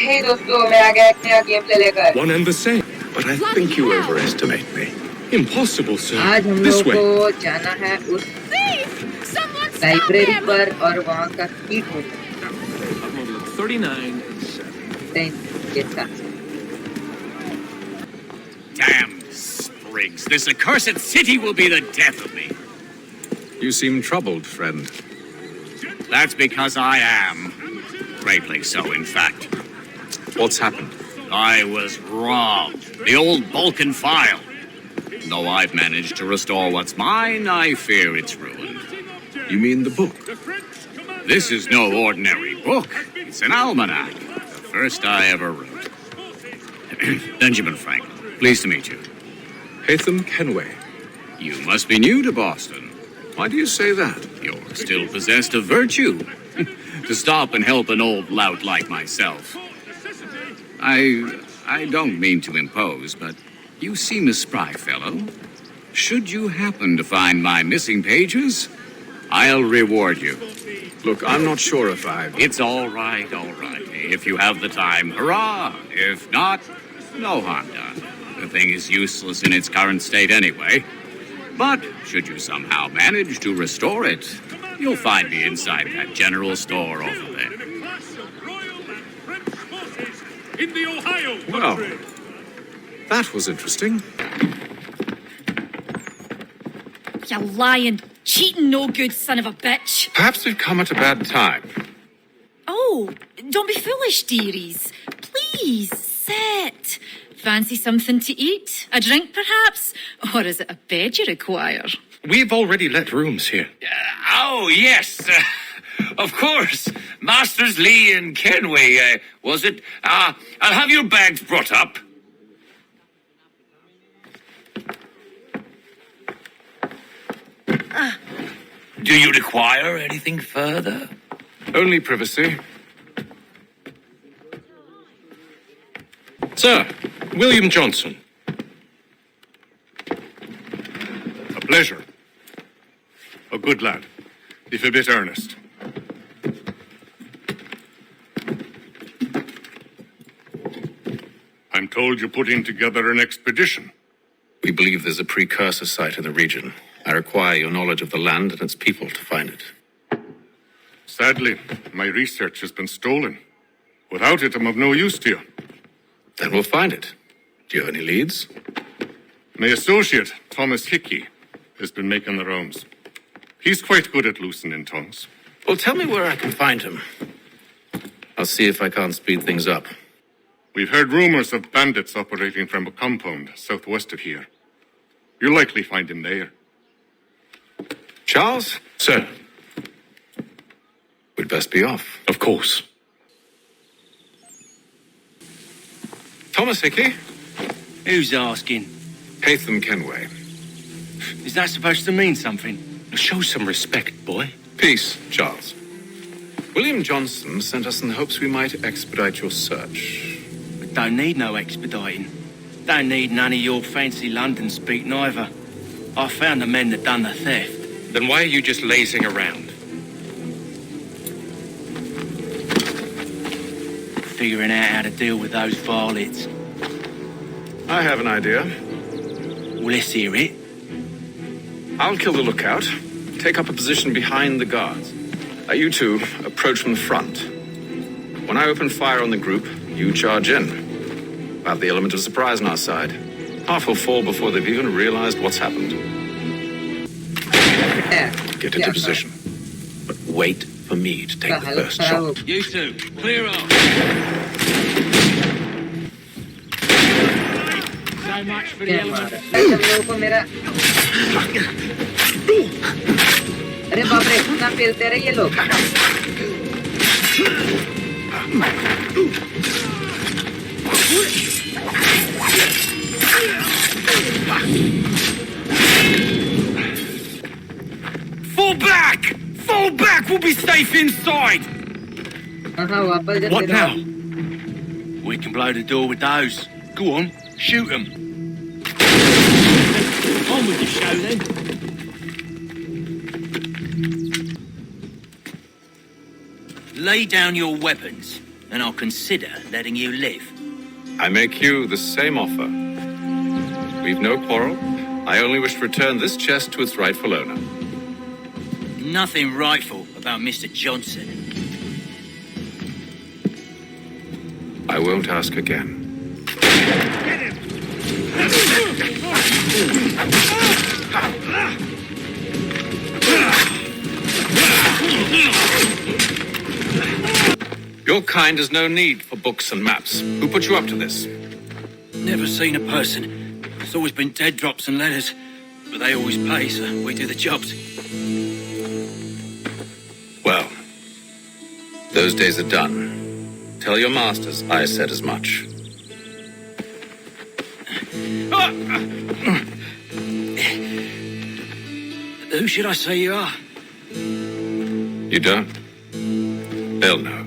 हे दोस्तों मैं आ गया एक नया गेम प्ले लेकर। One and the same, but I think you overestimate me. Impossible, sir. आज हम This लोग way. को जाना है उस लाइब्रेरी पर और वहाँ का की ढूंढना 39 है के साथ। Damn sprigs! This accursed city will be the death of me. You seem troubled, friend. That's because I am. Greatly so, in fact. What's happened? I was robbed. The old Balkan file. Though I've managed to restore what's mine, I fear it's ruined. You mean the book? This is no ordinary book. It's an almanac. The first I ever wrote. Benjamin Franklin, pleased to meet you. Hatham Kenway. You must be new to Boston. Why do you say that? You're still possessed of virtue. To stop and help an old lout like myself. I don't mean to impose, but you seem a spry fellow. Should you happen to find my missing pages, I'll reward you. Look, I'm not sure if It's all right, If you have the time, hurrah! If not, no harm done. The thing is useless in its current state anyway. But should you somehow manage to restore it, you'll find me inside that general store over there. In the Ohio Well, country. that was interesting. You lying, cheating, no good son of a bitch. Perhaps we've come at a bad time. Oh, don't be foolish, dearies. Please, sit. Fancy something to eat? A drink, perhaps? Or is it a bed you require? We've already let rooms here. Oh, yes. Of course. Masters Lee and Kenway, was it? I'll have your bags brought up. Do you require anything further? Only privacy. Sir, William Johnson. A pleasure. A good lad, if a bit earnest. I'm told you're putting together an expedition. We believe there's a precursor site in the region. I require your knowledge of the land and its people to find it. Sadly, my research has been stolen. Without it, I'm of no use to you. Then we'll find it. Do you have any leads? My associate, Thomas Hickey, has been making the rounds. He's quite good at loosening tongues. Well, tell me where I can find him. I'll see if I can't speed things up. We've heard rumors of bandits operating from a compound southwest of here. You'll likely find him there. Charles? Sir, We'd best be off. of course. Thomas Hickey? Who's asking? Hatham Kenway. Is that supposed to mean something? Show some respect, boy. Peace, Charles. William Johnson sent us in the hopes we might expedite your search. We don't need no expediting. Don't need none of your fancy London speak neither. I found the men that done the theft. Then why are you just lazing around? Figuring out how to deal with those varlets. I have an idea. Well, let's hear it. I'll kill the lookout, take up a position behind the guards. You two approach from the front. When I open fire on the group, you charge in. We'll have the element of surprise on our side. Half will fall before they've even realized what's happened. Get into position. But wait for me to take the first shot. You two, clear off. So much for the element. अरे बाप रे कितना पेलते रहे ये लोग। Fall back! Fall back! We'll be safe inside! हाँ वापस जल्दी What now? We can blow the door with those. Go on, shoot them. On with the show then. Lay down your weapons and I'll consider letting you live. I make you the same offer. We've no quarrel. I only wish to return this chest to its rightful owner. Nothing rightful about Mr. Johnson. I won't ask again. Your kind has no need for books and maps. Who put you up to this? Never seen a person. It's always been dead drops and letters. But they always pay, so we do the jobs. Well, those days are done. Tell your masters I said as much. Who should I say you are? You don't? They'll know.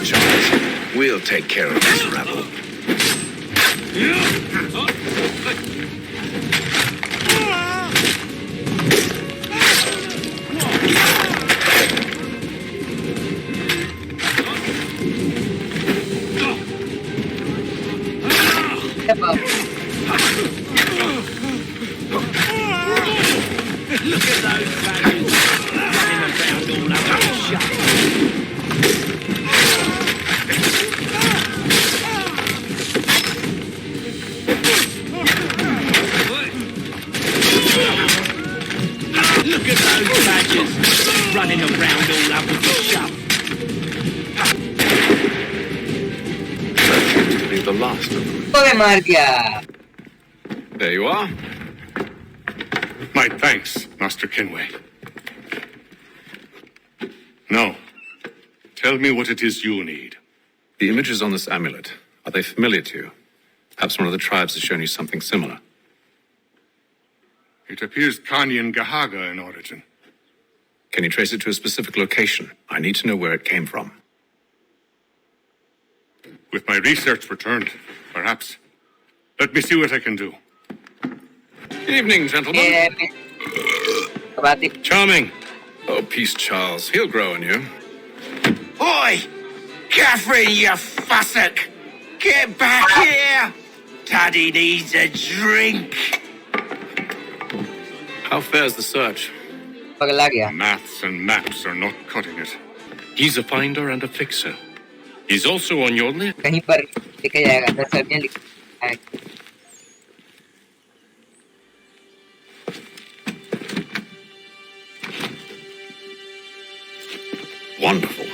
Charles, we'll take care of this rebel. Step up. Look at those badgers running around all over the shop. Look at those badgers running around all over the shop. That seems to be the last of them. तो मैं मार दिया. There you are. My thanks, Master Kenway. Now, tell me what it is you need. The images on this amulet, are they familiar to you? Perhaps one of the tribes has shown you something similar. It appears Kanyan Gahaga in origin. Can you trace it to a specific location? I need to know where it came from. With my research returned, perhaps. Let me see what I can do. Evening, gentlemen. ये बात ही. Charming. Oh, peace, Charles. He'll grow on you. Oi! Catherine, you fussock! Get back here! Daddy needs a drink! How fares the search? पगला गया. Maths and maps are not cutting it. He's a finder and a fixer. He's also on your list. कहीं पर लिखा जाएगा 10 सब्जियां लिख. Wonderful.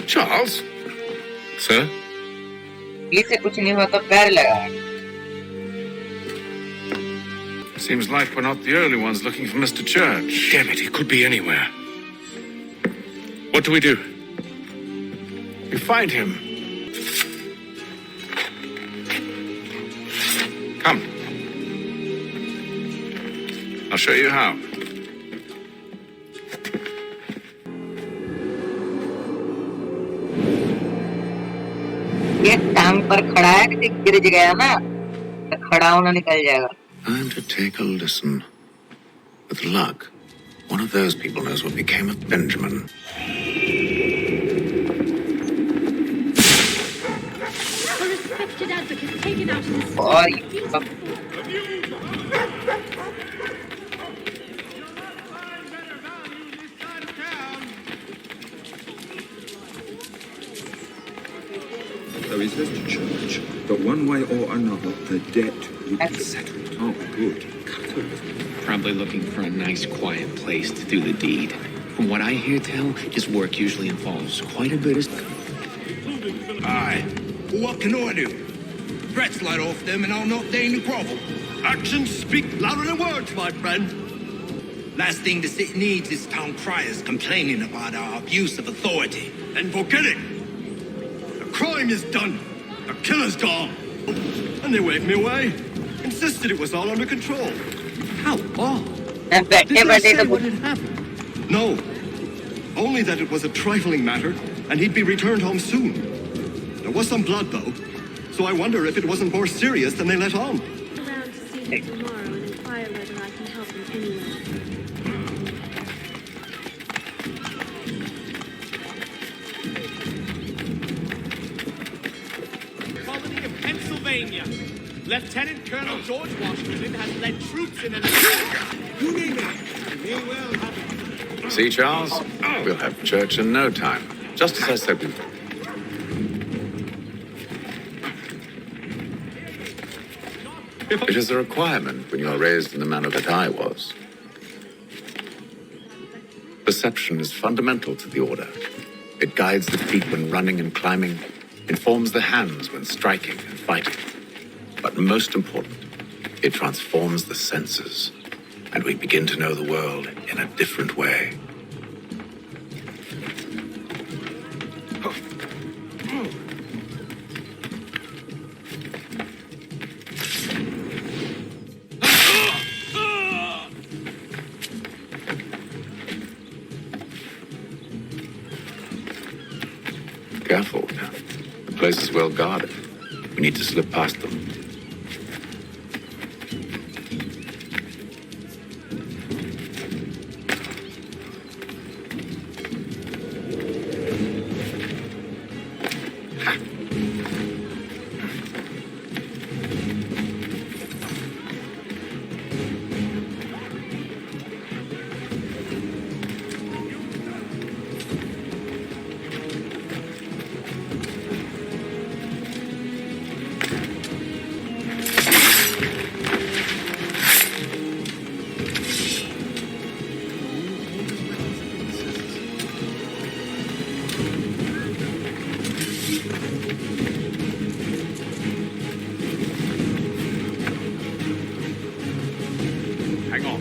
Charles? Sir? से कुछ नहीं हुआ तो पैर लगा. Seems like we're not the only ones looking for Mr. Church. Damn it, he could be anywhere. What do we do? We find him. Come. I'll show you how. ये टांग पर खड़ा है कि गिर गया ना तो खड़ा होना निकल जाएगा. Time to take a listen. With luck, one of those people knows what became of Benjamin. A respected advocate taken out of his और ये सब There is this church, but one way or another, the debt would be settled. Oh, good. Probably looking for a nice, quiet place to do the deed. From what I hear tell, his work usually involves quite a bit of... Aye. Well, what can I do? Threats light off them and I'll not deign to grovel. Actions speak louder than words, my friend. Last thing the city needs is town criers complaining about our abuse of authority. Then forget it. The crime is done. The killer's gone. And they waved me away. Insisted it was all under control. How odd. Did they say what had happened? No. Only that it was a trifling matter, and he'd be returned home soon. There was some blood, though, so I wonder if it wasn't more serious than they let on. around to see him tomorrow and fire red and I can help in any way. Colony of Pennsylvania. Lieutenant Colonel George Washington has led troops in an... You name it. May well have it. See, Charles? We'll have church in no time. Just as I said we would. It is a requirement when you are raised in the manner that I was. Perception is fundamental to the order. It guides the feet when running and climbing, informs the hands when striking and fighting. But most important, it transforms the senses, and we begin to know the world in a different way. Careful. The place is well guarded. We need to slip past them. Hang on.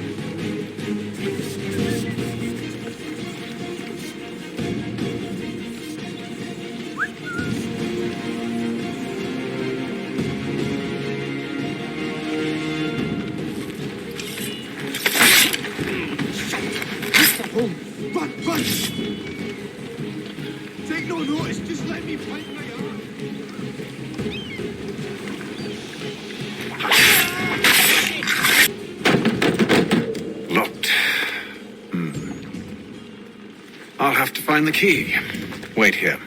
Run! Take no notice, just let me fight my arm. Locked. I'll have to find the key. Wait here.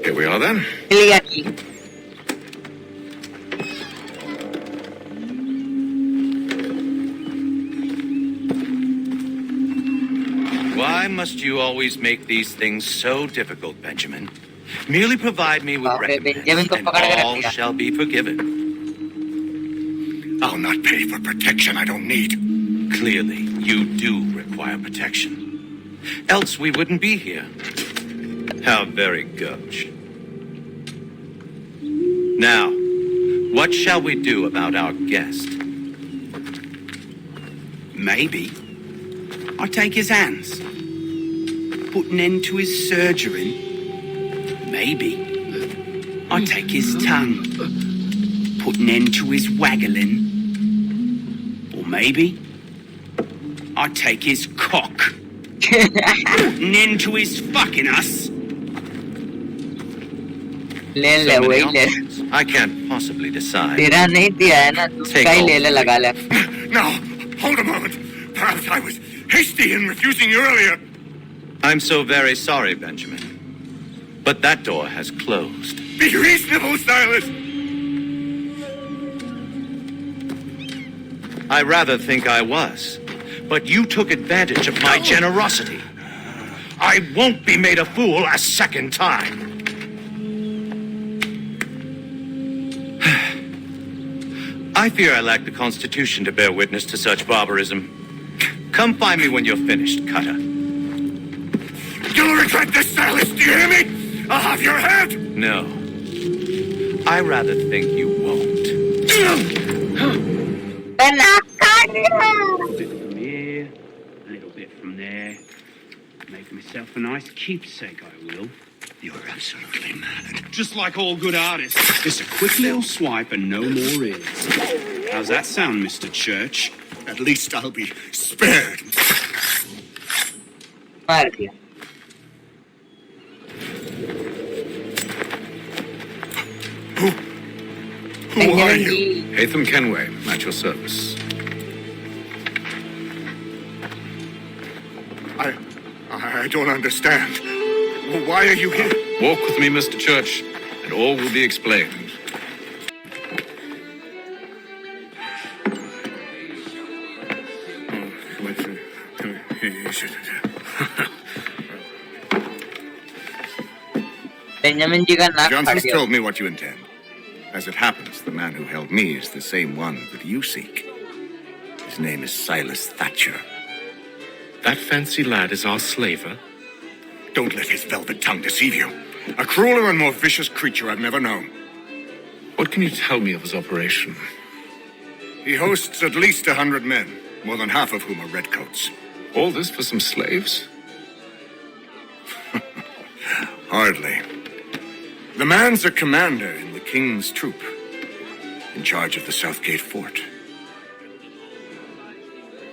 Here we are then. मिल गया की Why must you always make these things so difficult, Benjamin? Merely provide me with recompense, and all shall be forgiven. I'll not pay for protection I don't need. Clearly, you do require protection. Else we wouldn't be here. How very gauche. Now, what shall we do about our guest? Maybe I take his hands, put an end to his surgery. Maybe I take his tongue, put an end to his waggling. Or maybe I take his cock, put an end to his fucking us. ले ले वही ले I can't possibly decide. तेरा नहीं दिया है ना तू Take उसका ही all. ले ले लगा ले Now, hold a moment. Perhaps I was hasty in refusing you earlier. I'm so very sorry, Benjamin. But that door has closed. Be reasonable, Silas. I rather think I was. But you took advantage of my generosity. I won't be made a fool a second time. I fear I lack the constitution to bear witness to such barbarism. Come find me when you're finished, Cutter. You'll regret this, Silas. Do you hear me? I'll have your head. No. I rather think you won't. A little bit from there. Make myself a nice keepsake, I will. You're absolutely mad. Just like all good artists. Just a quick little swipe and no more is. How's that sound, Mr. Church? At least I'll be spared. मार दिया Who are you? Hatham Kenway, at your service. I don't understand. Why are you here? Walk with me, Mr. Church, and all will be explained. Benjamin ji का नाक फाड़ Johnson's दिया told me what you intend. As it happens, the man who held me is the same one that you seek. His name is Silas Thatcher. That fancy lad is our slaver. Don't let his velvet tongue deceive you. A crueler and more vicious creature I've never known. What can you tell me of his operation? He hosts at least 100 men, more than half of whom are redcoats. All this for some slaves? Hardly. The man's a commander in the king's troop, in charge of the Southgate fort.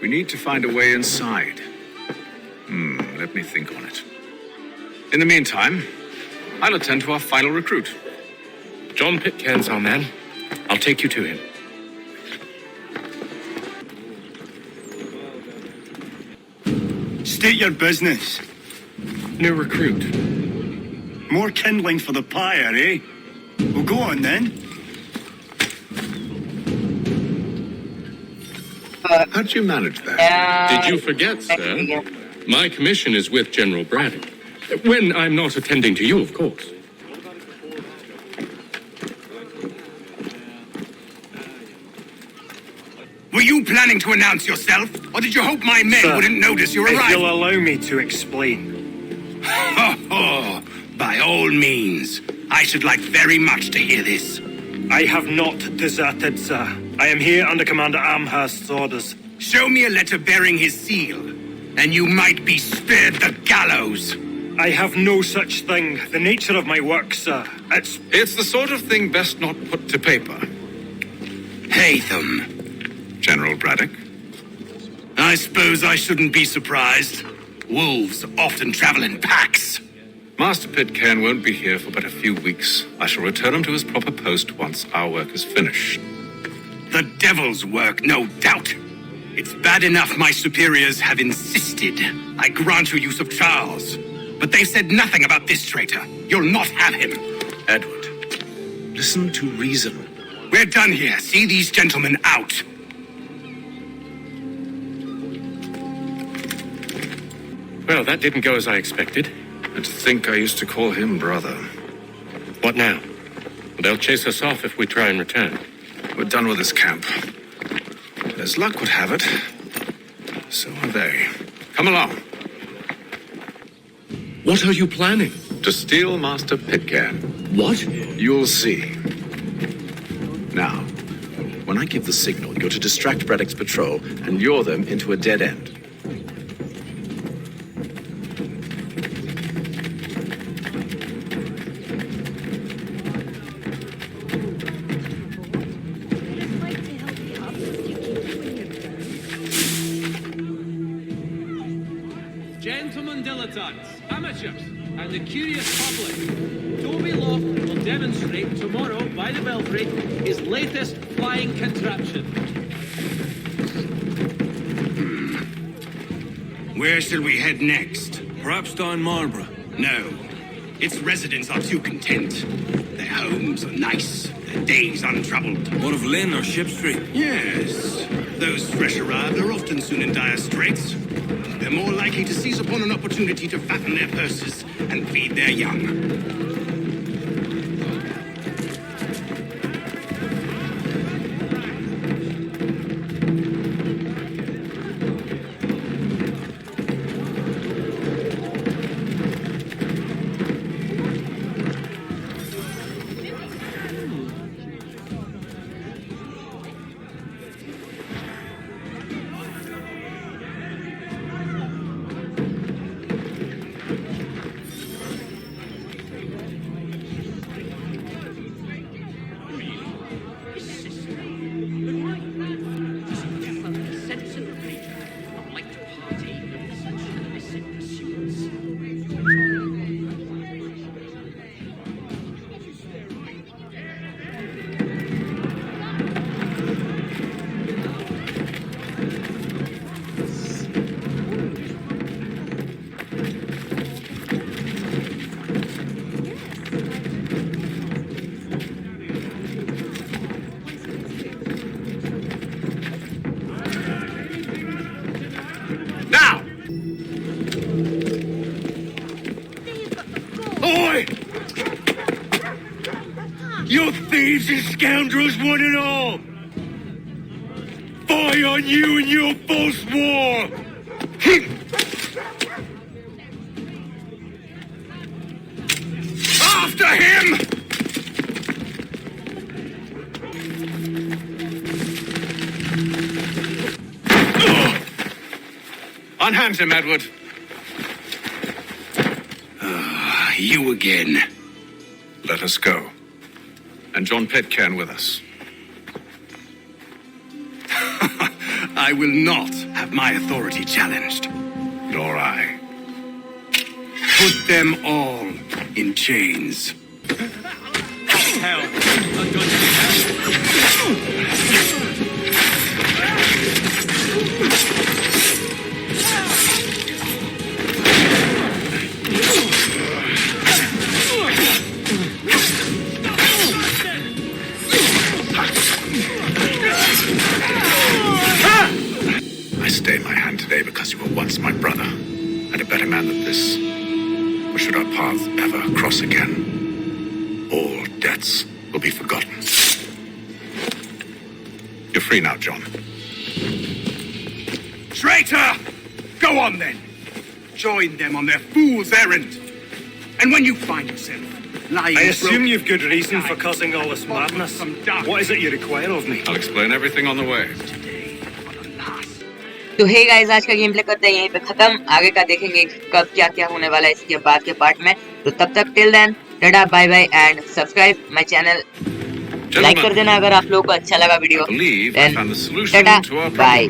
We need to find a way inside. Let me think on it. In the meantime, I'll attend to our final recruit. John Pitcairn's our man. I'll take you to him. State your business. New recruit. More kindling for the pyre, eh? Well, go on then. How'd you manage that? Did you forget, sir? My commission is with General Braddock. When I'm not attending to you, of course. Were you planning to announce yourself, or did you hope my men wouldn't notice your If arrival? you'll allow me to explain. By all means. I should like very much to hear this. I have not deserted, sir. I am here under Commander Amherst's orders. Show me a letter bearing his seal, and you might be spared the gallows. I have no such thing. The nature of my work, sir. It's the sort of thing best not put to paper. Hatham. General Braddock? I suppose I shouldn't be surprised. Wolves often travel in packs. Master Pitcairn won't be here for but a few weeks. I shall return him to his proper post once our work is finished. The devil's work, no doubt. It's bad enough my superiors have insisted I grant you use of Charles. But they've said nothing about this traitor. You'll not have him. Edward, listen to reason. We're done here. See these gentlemen out. Well, that didn't go as I expected. And to think I used to call him brother. What now? They'll chase us off if we try and return. We're done with this camp. As luck would have it, so are they. Come along. What are you planning? To steal Master Pitcairn. What? You'll see. Now, when I give the signal, you're to distract Braddock's patrol and lure them into a dead end. Gentlemen dilettantes, amateurs, and the curious public, Toby Loft will demonstrate tomorrow by the Belfry his latest flying contraption. Where shall we head next? Perhaps down Marlborough. No. Its residents are too content. Their homes are nice, their days untroubled. What of Lynn or Ship Street? Yes. Those fresh arrived are often soon in dire straits. They're more likely to seize upon an opportunity to fatten their purses and feed their young. You thieves and scoundrels, one and all! Fie on you and your false war! After him! Unhand him, Edward. You again. Let us go. And John Pitcairn with us. I will not have my authority challenged. Nor I. Put them all in chains. Hell. I stay my hand today because you were once my brother, and a better man than this. Or should our paths ever cross again, all debts will be forgotten. You're free now, John. Traitor! Go on then. Join them on their fool's errand. And when you find yourself lying... I assume you've good reason for causing all this madness. What is it you require of me? I'll explain everything on the way. तो hey guys, आज का game play करते हैं यहीं पे खत्म। आगे का देखेंगे कब क्या क्या होने वाला है इसके बाद के पार्ट में। तो तब तक till then tata bye bye and subscribe my channel. Like कर देना अगर आप लोगों को अच्छा लगा वीडियो। Tata bye.